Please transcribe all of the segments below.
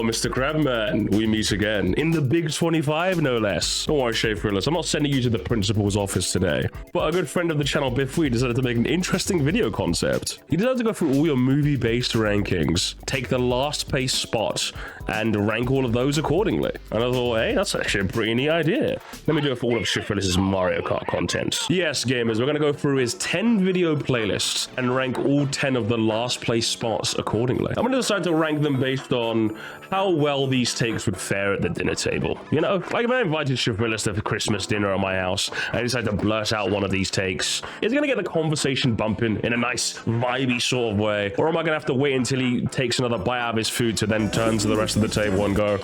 Well, Mr. Crabman, we meet again. In the Big 25, no less. Don't worry, Schaffrillas, I'm not sending you to the principal's office today. But a good friend of the channel, Biff Wee, decided to make an interesting video concept. He decided to go through all your movie-based rankings, take the last place spot, and rank all of those accordingly. And I thought, hey, that's actually a pretty neat idea. Let me do it for all of Schaffrillas' Mario Kart content. Yes, gamers, we're going to go through his 10 video playlists and rank all 10 of the last place spots accordingly. I'm going to decide to rank them based on how well these takes would fare at the dinner table. You know, like if I invited Schaffrillas to Christmas dinner at my house and I decide to blurt out one of these takes, is it going to get the conversation bumping in a nice, vibey sort of way? Or am I going to have to wait until he takes another bite out of his food to then turn to the rest of the table and go?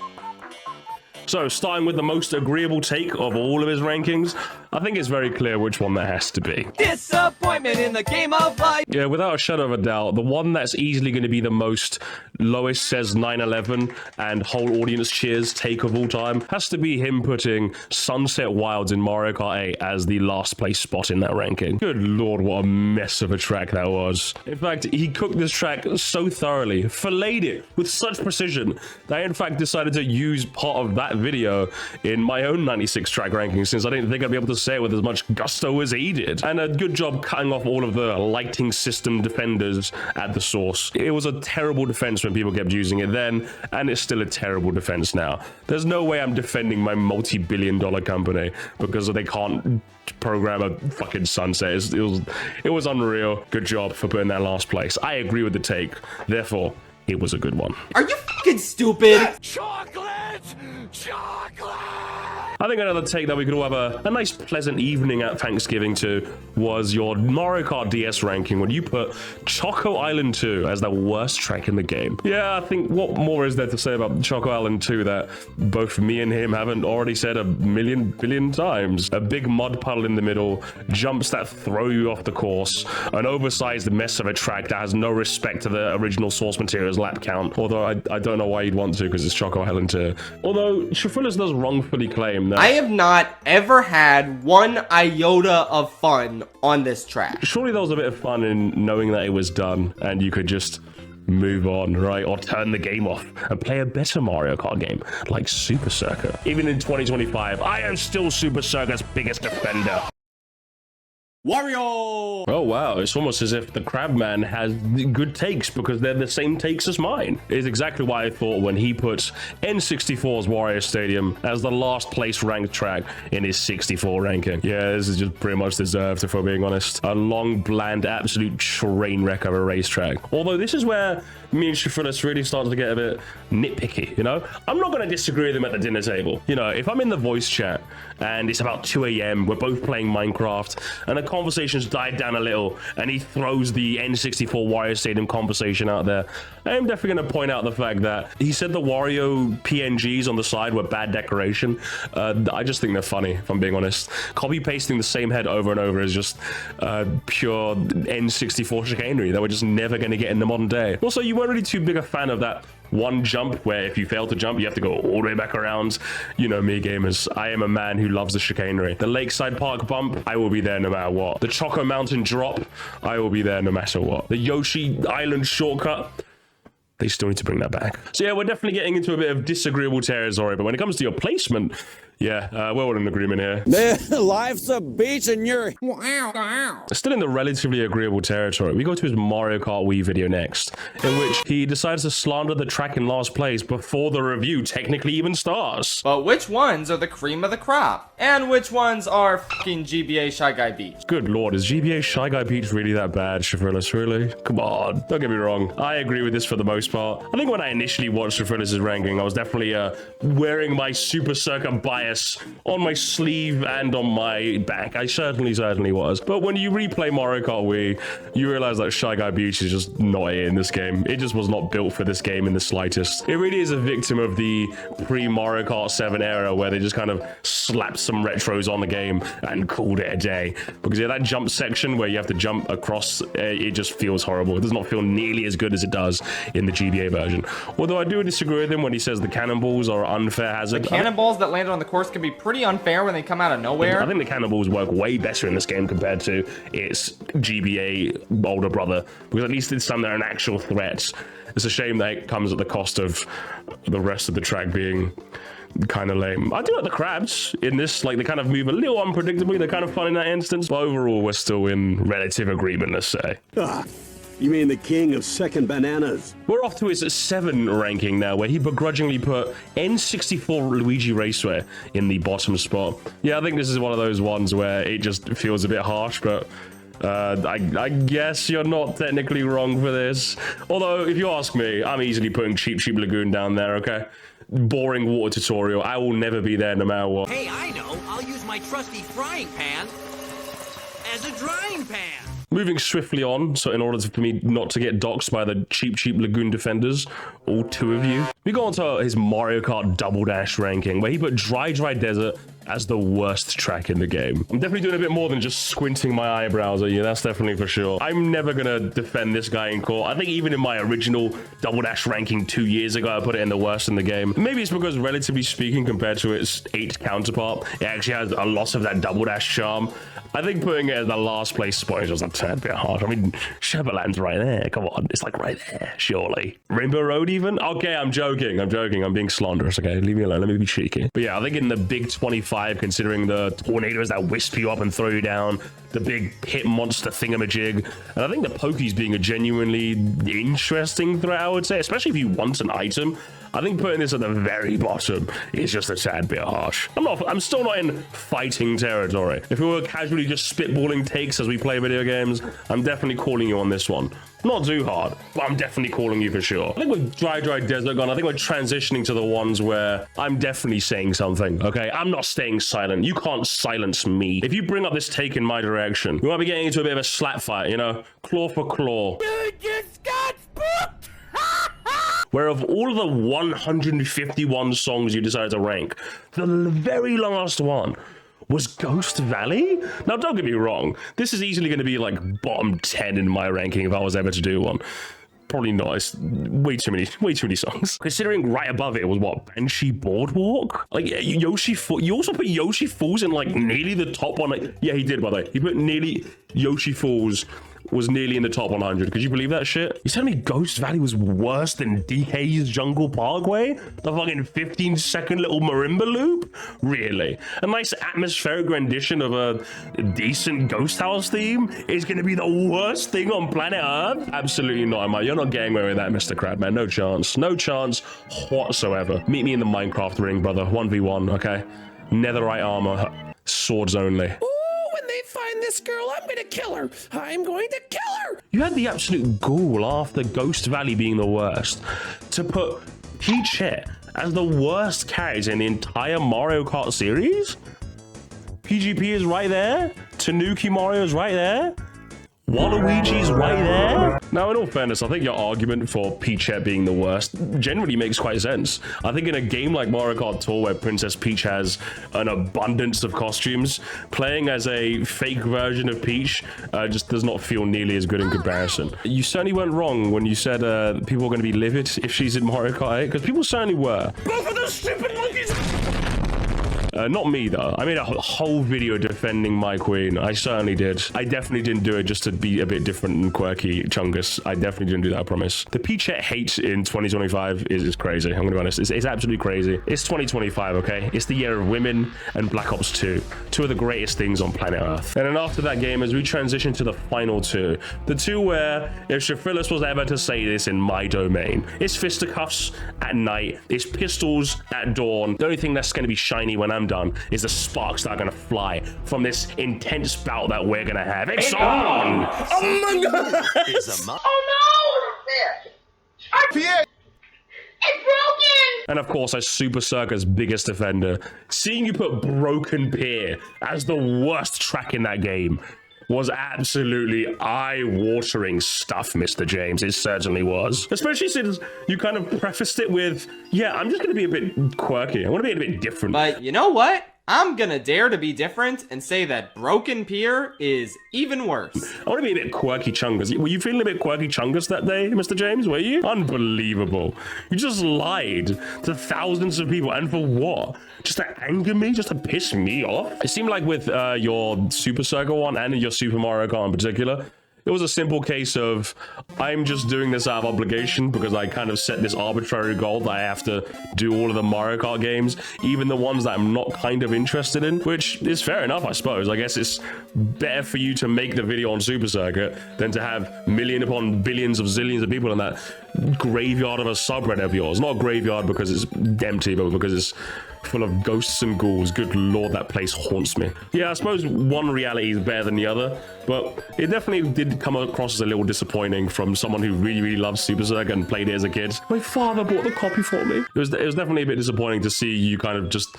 So, starting with the most agreeable take of all of his rankings, I think it's very clear which one that has to be. Disappointment in the game of life! Yeah, without a shadow of a doubt, the one that's easily going to be the most lowest says 9/11 and whole audience cheers take of all time has to be him putting Sunset Wilds in Mario Kart 8 as the last place spot in that ranking. Good lord, what a mess of a track that was. In fact, he cooked this track so thoroughly, filleted it with such precision, that I in fact decided to use part of that video in my own 96 track ranking, since I didn't think I'd be able to say it with as much gusto as he did. And a good job cutting off all of the lighting system defenders at the source. It was a terrible defense when people kept using it then, and it's still a terrible defense now. There's no way I'm defending my multi-billion-dollar company because they can't program a fucking sunset. It was unreal. Good job for putting that last place. I agree with the take. Therefore, it was a good one. Are you fucking stupid? Chocolate! Chocolate! I think another take that we could all have a nice pleasant evening at Thanksgiving to was your Mario Kart DS ranking when you put Choco Island 2 as the worst track in the game. Yeah, I think what more is there to say about Choco Island 2 that both me and him haven't already said a billion times? A big mud puddle in the middle, jumps that throw you off the course, an oversized mess of a track that has no respect to the original source material's lap count, although I don't know why you'd want to because it's Choco Island 2. Although Schaffrillas does wrongfully claim that I have not ever had one iota of fun on this track. surely there was a bit of fun in knowing that it was done and you could just move on, right? Or turn the game off and play a better Mario Kart game like Super Circuit. Even in 2025, I am still Super Circuit's biggest defender. Wario! Oh wow, it's almost as if the Crabman has good takes because they're the same takes as mine. It's exactly what I thought when he puts N64's Wario Stadium as the last place ranked track in his 64 ranking. Yeah, this is just pretty much deserved, if we're being honest. A long, bland, absolute train wreck of a racetrack. Although this is where me and Schaffrillas really started to get a bit nitpicky, you know? I'm not going to disagree with him at the dinner table. You know, if I'm in the voice chat and it's about 2 a.m., we're both playing Minecraft, and the conversation's died down a little, and he throws the N64 Wario Stadium conversation out there, I'm definitely going to point out the fact that he said the Wario PNGs on the side were bad decoration. I just think they're funny, if I'm being honest. Copy-pasting the same head over and over is just pure N64 chicanery that we're just never going to get in the modern day. Also, you weren't really too big a fan of that one jump where if you fail to jump, you have to go all the way back around. You know me, gamers. I am a man who loves the chicanery. The Lakeside Park bump, I will be there no matter what. The Choco Mountain drop, I will be there no matter what. The Yoshi Island shortcut, they still need to bring that back. So yeah, we're definitely getting into a bit of disagreeable territory, but when it comes to your placement, yeah, we're all in agreement here. Life's a beach and you're... Still in the relatively agreeable territory, we go to his Mario Kart Wii video next, in which he decides to slander the track in last place before the review technically even starts. But which ones are the cream of the crop? And which ones are fucking GBA Shy Guy Beach? Good lord, is GBA Shy Guy Beach really that bad, Schaffrillas? Really? Come on, don't get me wrong. I agree with this for the most part. I think when I initially watched Schaffrillas' ranking, I was definitely wearing my Super Circuit bias on my sleeve and on my back. I certainly was. But when you replay Mario Kart Wii, you realize that Shy Guy Beach is just not it in this game. It just was not built for this game in the slightest. It really is a victim of the pre-Mario Kart 7 era where they just kind of slapped some retros on the game and called it a day. Because yeah, that jump section where you have to jump across, it just feels horrible. It does not feel nearly as good as it does in the GBA version. Although I do disagree with him when he says the cannonballs are an unfair hazard. The cannonballs that landed on the course can be pretty unfair when they come out of nowhere. I think the cannonballs work way better in this game compared to its GBA older brother, because at least this time they're an actual threat. It's a shame that it comes at the cost of the rest of the track being kind of lame. I do like the crabs in this, like they kind of move a little unpredictably. They're kind of fun in that instance, but overall we're still in relative agreement, let's say. You mean the king of second bananas? We're off to his 7 ranking now, where he begrudgingly put N64 Luigi Raceway in the bottom spot. Yeah, I think this is one of those ones where it just feels a bit harsh, but I guess you're not technically wrong for this. Although, if you ask me, I'm easily putting Cheap Lagoon down there, okay? Boring water tutorial. I will never be there no matter what. Hey, I know. I'll use my trusty frying pan as a drying pan. Moving swiftly on, so in order for me not to get doxxed by the cheap Lagoon defenders, all 2 of you, we go on to his Mario Kart Double Dash ranking, where he put Dry Desert as the worst track in the game. I'm definitely doing a bit more than just squinting my eyebrows at you, that's definitely for sure. I'm never gonna defend this guy in court. I think even in my original Double Dash ranking 2 years ago, I put it in the worst in the game. Maybe it's because, relatively speaking, compared to its 8 counterpart, it actually has a loss of that Double Dash charm. I think putting it as the last place spot is just a tad bit hard. I mean, Shepherdland's right there. Come on, it's like right there, surely. Rainbow Road even? Okay, I'm joking. I'm being slanderous, okay? Leave me alone, let me be cheeky. But yeah, I think in the big 25, considering the tornadoes that wisp you up and throw you down, the big pit monster thingamajig, and I think the Poke's being a genuinely interesting threat, I would say, especially if you want an item. I think putting this at the very bottom is just a tad bit harsh. I'm still not in fighting territory. If we were casually just spitballing takes as we play video games, I'm definitely calling you on this one. Not too hard, but I'm definitely calling you for sure. I think with Dry Desert gone, I think we're transitioning to the ones where I'm definitely saying something, okay? I'm not staying silent. You can't silence me. If you bring up this take in my direction, we might be getting into a bit of a slap fight, you know? Claw for claw. You just got spooked! Where of all of the 151 songs you decided to rank, the very last one was Ghost Valley? Now, don't get me wrong. This is easily going to be like bottom 10 in my ranking if I was ever to do one. Probably not. It's way too many songs. Considering right above it was what, Banshee Boardwalk? Like Yoshi, you also put Yoshi Falls in like nearly the top one. Like, yeah, he did, by the way. He put nearly Yoshi Falls was nearly in the top 100. Could you believe that shit? You telling me Ghost Valley was worse than DK's Jungle Parkway? The fucking 15-second little marimba loop? Really? A nice atmospheric rendition of a decent Ghost House theme is going to be the worst thing on planet Earth? Absolutely not, am I? You're not getting away with that, Mr. Crabman. No chance. No chance whatsoever. Meet me in the Minecraft ring, brother. 1v1, okay? Netherite armor. Swords only. Find this girl, I'm gonna kill her. I'm going to kill her. You had the absolute gall after Ghost Valley being the worst to put Peachette as the worst character in the entire Mario Kart series? PGP is right there. Tanuki Mario is right there. Waluigi's right there. Now, in all fairness, I think your argument for Peachette being the worst generally makes quite sense. I think in a game like Mario Kart Tour, where Princess Peach has an abundance of costumes, playing as a fake version of Peach just does not feel nearly as good in comparison. You certainly weren't wrong when you said people are going to be livid if she's in Mario Kart 8, because people certainly were. Both of those stupid monkeys! Not me, though. I made a whole video defending my queen. I certainly did. I definitely didn't do it just to be a bit different and quirky, Chungus. I definitely didn't do that, I promise. The Peachette hate in 2025 is crazy. I'm gonna be honest. It's absolutely crazy. It's 2025, okay? It's the year of women and Black Ops 2. Two of the greatest things on planet Earth. And then after that game, as we transition to the final two, the two where, if Schaffrillas was ever to say this in my domain, it's fisticuffs at night, it's pistols at dawn. The only thing that's gonna be shiny when I'm done is the sparks that are gonna fly from this intense bout that we're gonna have. It's on! Oh my god! Oh no! Pierre! It's broken! And of course, as Super Circa's biggest defender, seeing you put Broken Pier as the worst track in that game was absolutely eye-watering stuff, Mr. James. It certainly was. Especially since you kind of prefaced it with, yeah, I'm just gonna be a bit quirky. I wanna be a bit different. But you know what? I'm gonna dare to be different and say that Broken Pier is even worse. I want to be a bit quirky Chungus. Were you feeling a bit quirky Chungus that day, Mr. James? Were you? Unbelievable. You just lied to thousands of people. And for what? Just to anger me? Just to piss me off? It seemed like with your Super Circle one and your Super Mario Kart in particular, It was a simple case of, I'm just doing this out of obligation because I kind of set this arbitrary goal that I have to do all of the Mario Kart games, even the ones that I'm not kind of interested in, which is fair enough, I suppose. I guess it's better for you to make the video on Super Circuit than to have million upon billions of zillions of people in that graveyard of a subreddit of yours. Not a graveyard because it's empty, but because it's full of ghosts and ghouls. Good lord, that place haunts me. Yeah, I suppose one reality is better than the other, but it definitely did come across as a little disappointing from someone who really loves Super Circuit and played it as a kid. My father bought the copy for me. It was definitely a bit disappointing to see you kind of just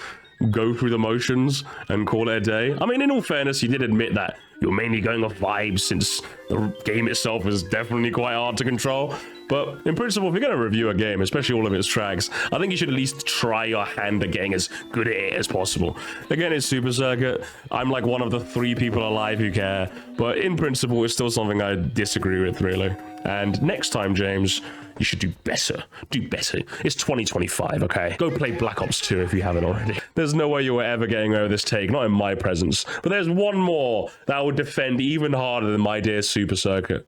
go through the motions and call it a day. I mean, in all fairness, you did admit that you're mainly going off vibes since the game itself is definitely quite hard to control. But in principle, if you're going to review a game, especially all of its tracks, I think you should at least try your hand at getting as good at it as possible. Again, it's Super Circuit. I'm like one of the 3 people alive who care. But in principle, it's still something I disagree with, really. And next time, James, you should do better. Do better. It's 2025, okay? Go play Black Ops 2 if you haven't already. There's no way you were ever getting over this take, not in my presence. But there's one more that I would defend even harder than my dear Super Circuit.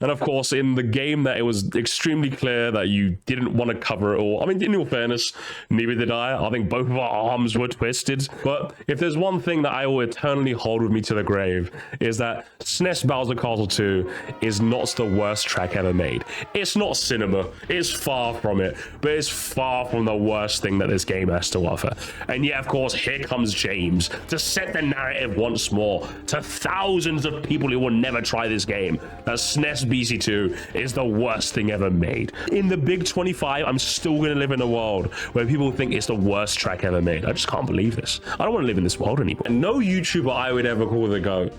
And of course, in the game that it was extremely clear that you didn't want to cover it all. I mean, in all fairness, neither did I. I think both of our arms were twisted. But if there's one thing that I will eternally hold with me to the grave, is that SNES Bowser Castle 2 is not the worst track ever made. It's not cinema. It's far from it. But it's far from the worst thing that this game has to offer. And yeah, of course, here comes James to set the narrative once more to thousands of people who will never try this game. That SNES BC2 is the worst thing ever made. In the big 25, I'm still going to live in a world where people think it's the worst track ever made. I just can't believe this. I don't want to live in this world anymore. And no YouTuber I would ever call the GOAT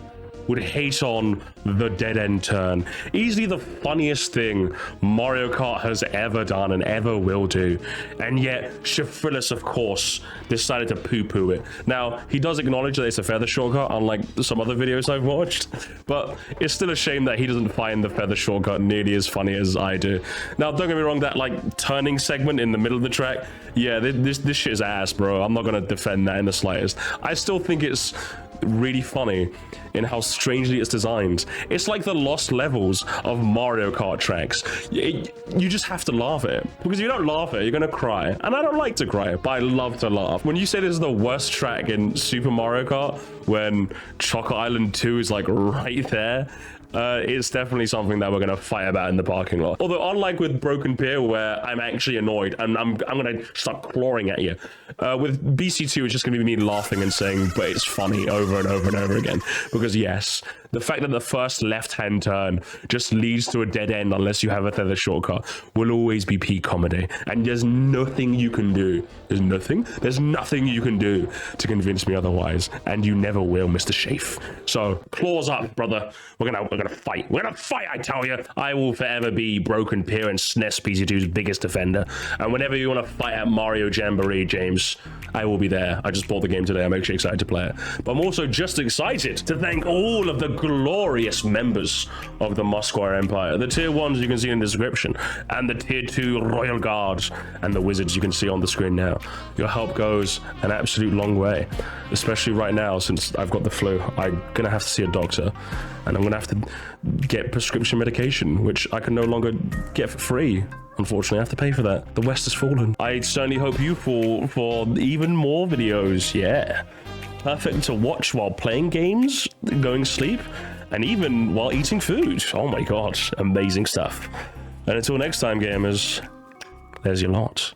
would hate on the dead end turn. Easily the funniest thing Mario Kart has ever done and ever will do. And yet, Schaffrillas, of course, decided to poo-poo it. Now, he does acknowledge that it's a feather shortcut, unlike some other videos I've watched, but it's still a shame that he doesn't find the feather shortcut nearly as funny as I do. Now, don't get me wrong, that like turning segment in the middle of the track, yeah, this shit is ass, bro. I'm not gonna defend that in the slightest. I still think it's really funny in how strangely it's designed. It's like the lost levels of Mario Kart tracks. You just have to laugh at it, because if you don't laugh at it, you're gonna cry. And I don't like to cry, but I love to laugh. When you say this is the worst track in Super Mario Kart, when Chocolate Island 2 is like right there, it's definitely something that we're going to fight about in the parking lot. Although, unlike with Broken Pier, where I'm actually annoyed and I'm going to start clawing at you, with BC2, it's just going to be me laughing and saying, but it's funny over and over and over again. Because yes, the fact that the first left-hand turn just leads to a dead end unless you have a feather shortcut will always be peak comedy. And there's nothing you can do. There's nothing you can do to convince me otherwise. And you never will, Mr. Shafe. So, claws up, brother. We're gonna fight. We're gonna fight, I tell you. I will forever be Broken Pier and SNES BC2's biggest defender. And whenever you want to fight at Mario Jamboree, James, I will be there. I just bought the game today. I'm actually excited to play it. But I'm also just excited to thank all of the glorious members of the Musquire Empire. The tier 1s you can see in the description, and the tier 2 Royal Guards, and the wizards you can see on the screen now. Your help goes an absolute long way, especially right now since I've got the flu. I'm gonna have to see a doctor, and I'm gonna have to get prescription medication, which I can no longer get for free. Unfortunately, I have to pay for that. The West has fallen. I certainly hope you fall for even more videos. Yeah. Perfect to watch while playing games, going to sleep, and even while eating food. Oh my god, amazing stuff. And until next time, gamers, there's your lot.